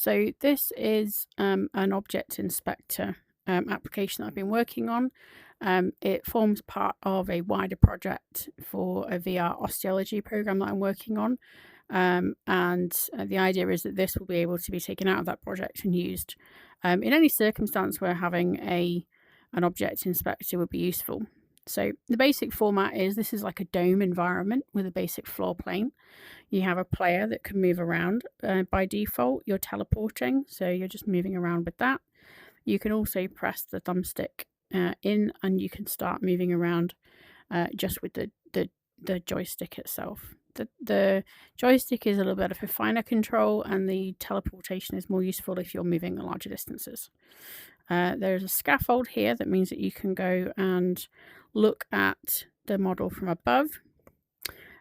So this is an object inspector application that I've been working on. It forms part of a wider project for a VR osteology program that I'm working on. The idea is that this will be able to be taken out of that project and used in any circumstance where having an object inspector would be useful. So the basic format is this is like a dome environment with a basic floor plane. You have a player that can move around. By default, you're teleporting, so you're just moving around with that. You can also press the thumbstick in and you can start moving around just with the joystick itself. The joystick is a little bit of a finer control, and the teleportation is more useful if you're moving larger distances. There's a scaffold here that means that you can go and look at the model from above.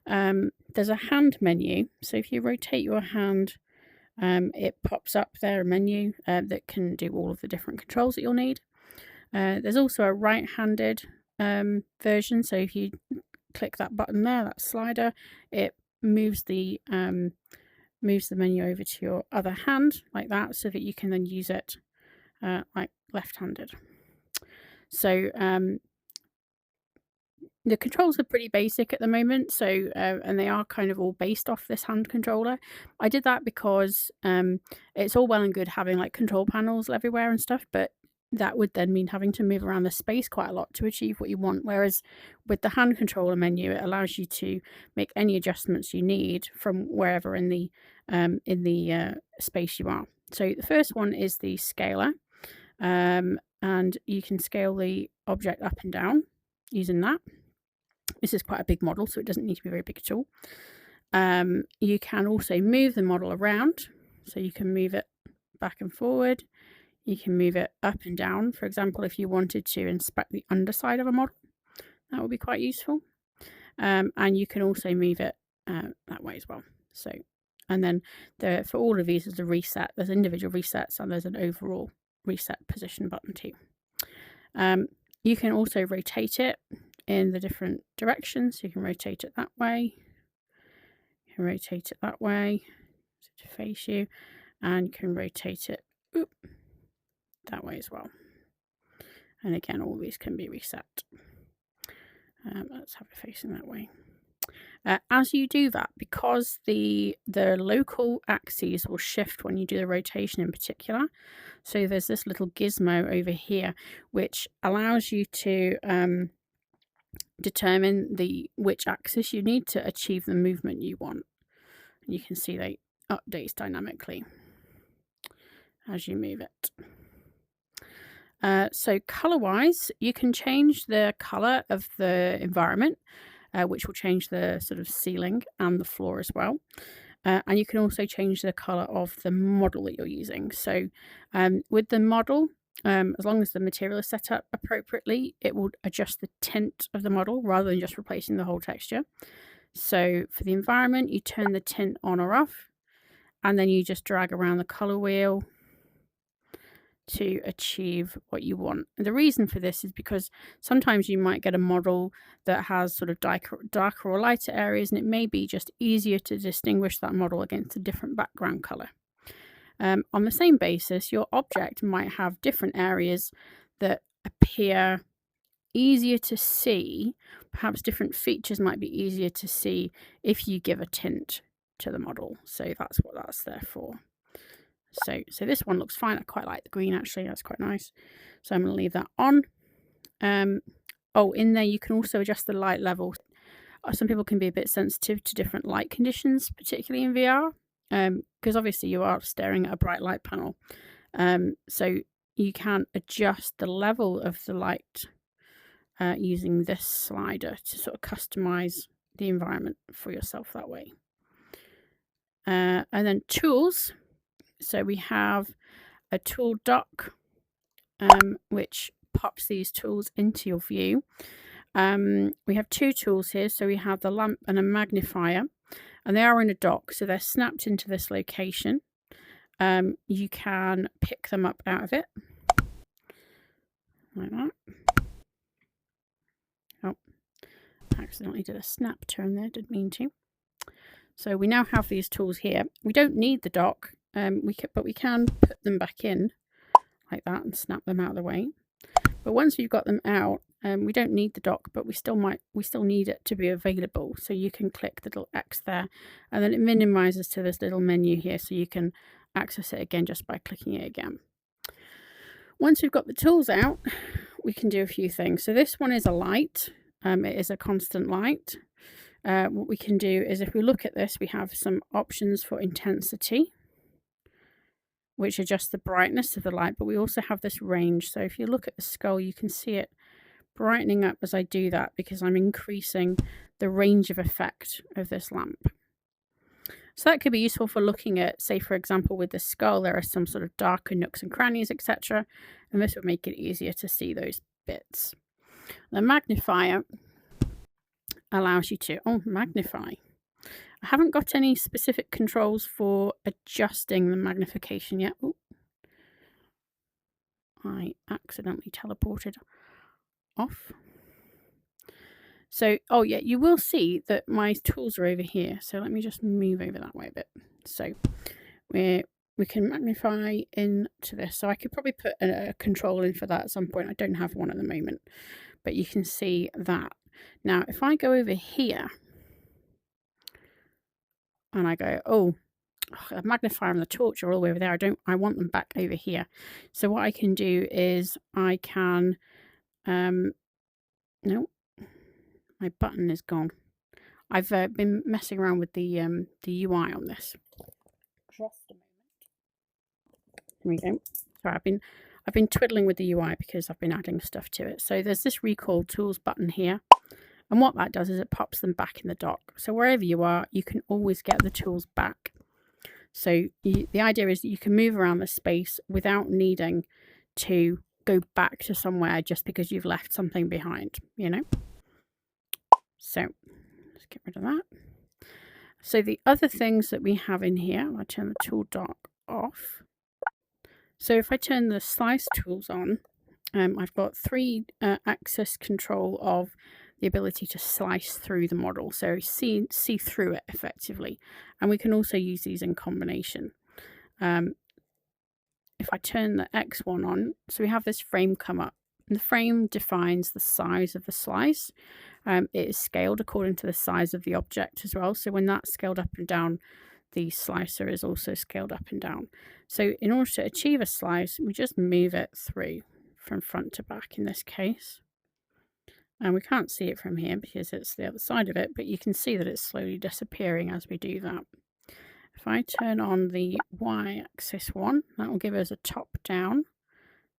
There's a hand menu, so if you rotate your hand, it pops up there a menu that can do all of the different controls that you'll need. There's also a right-handed version, so if you click that button there, that slider, it moves the menu over to your other hand like that, so that you can then use it like left-handed. So the controls are pretty basic at the moment, so and they are kind of all based off this hand controller. I did that because it's all well and good having like control panels everywhere and stuff, but that would then mean having to move around the space quite a lot to achieve what you want. Whereas with the hand controller menu, it allows you to make any adjustments you need from wherever in the space you are. So the first one is the scaler, and you can scale the object up and down using that. This is quite a big model, so it doesn't need to be very big at all. You can also move the model around, so you can move it back and forward. You can move it up and down. For example, if you wanted to inspect the underside of a model, that would be quite useful. And you can also move it that way as well. So, and then for all of these, there's a reset. There's individual resets, and there's an overall reset position button too. You can also rotate it in the different directions. So you can rotate it that way. You can rotate it that way to face you, and you can rotate it that way as well. And again, all these can be reset. Let's have it facing that way. As you do that, because the local axes will shift when you do the rotation in particular, so there's this little gizmo over here which allows you to determine which axis you need to achieve the movement you want. And you can see they updates dynamically as you move it. So color-wise, you can change the color of the environment, which will change the sort of ceiling and the floor as well. And you can also change the color of the model that you're using. So with the model, as long as the material is set up appropriately, it will adjust the tint of the model rather than just replacing the whole texture. So for the environment, you turn the tint on or off, and then you just drag around the color wheel to achieve what you want. And the reason for this is because sometimes you might get a model that has sort of darker or lighter areas, and it may be just easier to distinguish that model against a different background color. On the same basis, your object might have different areas that appear easier to see. Perhaps different features might be easier to see if you give a tint to the model. So that's what that's there for. So this one looks fine. I quite like the green, actually. That's quite nice. So I'm going to leave that on. In there you can also adjust the light level. Some people can be a bit sensitive to different light conditions, particularly in VR, because obviously you are staring at a bright light panel. So you can adjust the level of the light using this slider to sort of customize the environment for yourself that way. And then tools. So we have a tool dock, which pops these tools into your view. We have two tools here. So we have the lamp and a magnifier, and they are in a dock, so they're snapped into this location. You can pick them up out of it like that. Oh, I accidentally did a snap turn there, didn't mean to. So we now have these tools here. We don't need the dock but we can put them back in like that and snap them out of the way. But once we've got them out, we don't need the dock, but we still need it to be available. So you can click the little X there, and then it minimizes to this little menu here, so you can access it again just by clicking it again. Once we've got the tools out, we can do a few things. So this one is a light. It is a constant light. What we can do is, if we look at this, we have some options for intensity, which adjusts the brightness of the light, but we also have this range. So if you look at the skull, you can see it brightening up as I do that, because I'm increasing the range of effect of this lamp. So that could be useful for looking at, say, for example, with the skull, there are some sort of darker nooks and crannies, etc. And this would make it easier to see those bits. The magnifier allows you to magnify. I haven't got any specific controls for adjusting the magnification yet. Ooh. I accidentally teleported off. So, yeah, you will see that my tools are over here. So let me just move over that way a bit. So we can magnify into this. So I could probably put a control in for that at some point. I don't have one at the moment, but you can see that. Now, if I go over here and I go, the magnifier and the torch are all the way over there. I want them back over here. So what I can do is I can, no, my button is gone. I've been messing around with the UI on this. Just a moment. Here we go. Sorry, I've been twiddling with the UI because I've been adding stuff to it. So there's this recall tools button here. And what that does is it pops them back in the dock. So wherever you are, you can always get the tools back. So the idea is that you can move around the space without needing to go back to somewhere just because you've left something behind, you know? So let's get rid of that. So the other things that we have in here, I'll turn the tool dock off. So if I turn the slice tools on, I've got 3 axis control of the ability to slice through the model, so see through it effectively, and we can also use these in combination. If I turn the X one on, so we have this frame come up, and the frame defines the size of the slice. It is scaled according to the size of the object as well, so when that's scaled up and down, the slicer is also scaled up and down. So in order to achieve a slice, we just move it through from front to back in this case. And we can't see it from here because it's the other side of it, but you can see that it's slowly disappearing as we do that. If I turn on the Y-axis one, that will give us a top down.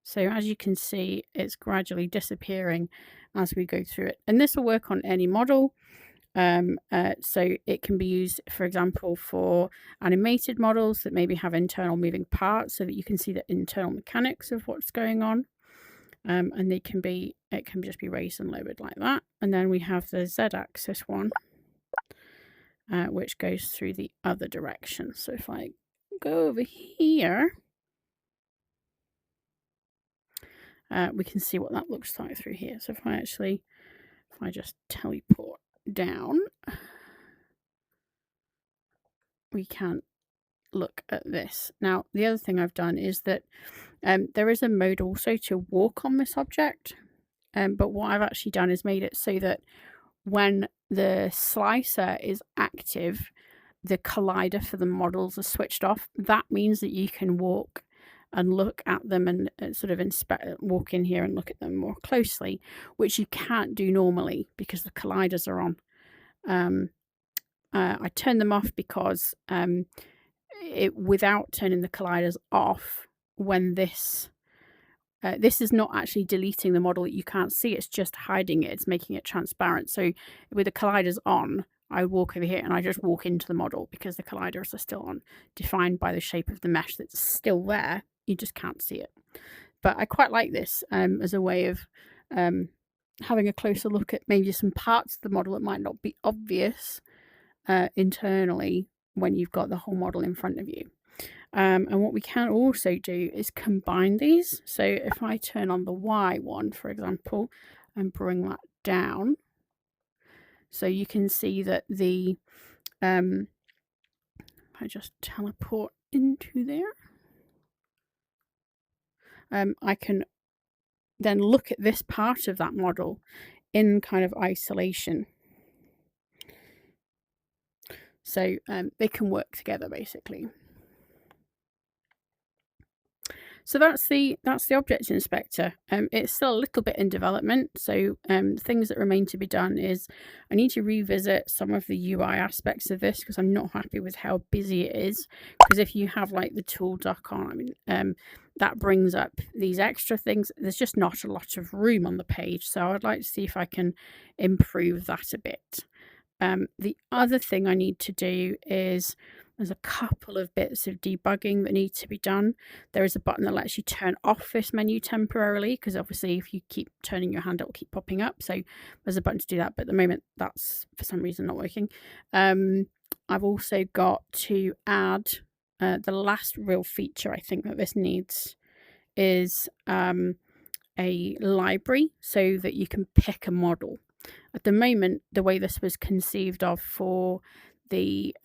So as you can see, it's gradually disappearing as we go through it. And this will work on any model. So it can be used, for example, for animated models that maybe have internal moving parts so that you can see the internal mechanics of what's going on. And it can just be raised and lowered like that. And then we have the Z-axis one, which goes through the other direction. So if I go over here, we can see what that looks like through here. So if I just teleport down, we can look at this. Now, the other thing I've done is that there is a mode also to walk on this object, but what I've actually done is made it so that when the slicer is active, the collider for the models are switched off. That means that you can walk and look at them and sort of walk in here and look at them more closely, which you can't do normally because the colliders are on. I turn them off because without turning the colliders off, when this is not actually deleting the model that you can't see, it's just hiding it, it's making it transparent. So with the colliders on, I walk over here and I just walk into the model because the colliders are still on, defined by the shape of the mesh that's still there, you just can't see it. But I quite like this as a way of having a closer look at maybe some parts of the model that might not be obvious internally when you've got the whole model in front of you. And what we can also do is combine these. So if I turn on the Y one, for example, and bring that down, so you can see that the if I just teleport into there. I can then look at this part of that model in kind of isolation. So they can work together basically. So that's the object inspector. It's still a little bit in development. So things that remain to be done is I need to revisit some of the UI aspects of this because I'm not happy with how busy it is. Because if you have like the tool dock on, I mean, that brings up these extra things. There's just not a lot of room on the page. So I'd like to see if I can improve that a bit. The other thing I need to do is there's a couple of bits of debugging that need to be done. There is a button that lets you turn off this menu temporarily because obviously if you keep turning your hand, it will keep popping up. So there's a button to do that, but at the moment that's for some reason not working. I've also got to add the last real feature I think that this needs is a library so that you can pick a model. At the moment, the way this was conceived of for the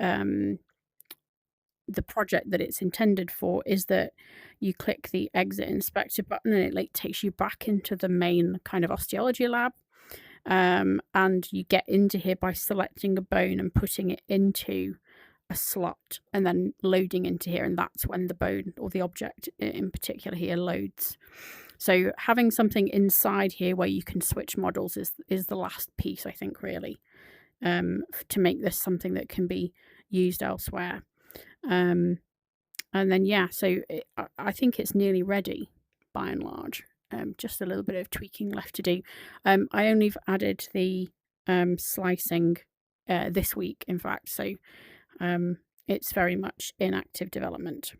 project that it's intended for is that you click the exit inspector button and it like takes you back into the main kind of osteology lab. And you get into here by selecting a bone and putting it into a slot and then loading into here, and that's when the bone or the object in particular here loads. So having something inside here where you can switch models is the last piece, I think, really, to make this something that can be used elsewhere. And then, yeah, so I think it's nearly ready by and large. Just a little bit of tweaking left to do. I only added the slicing this week, in fact, so it's very much in active development.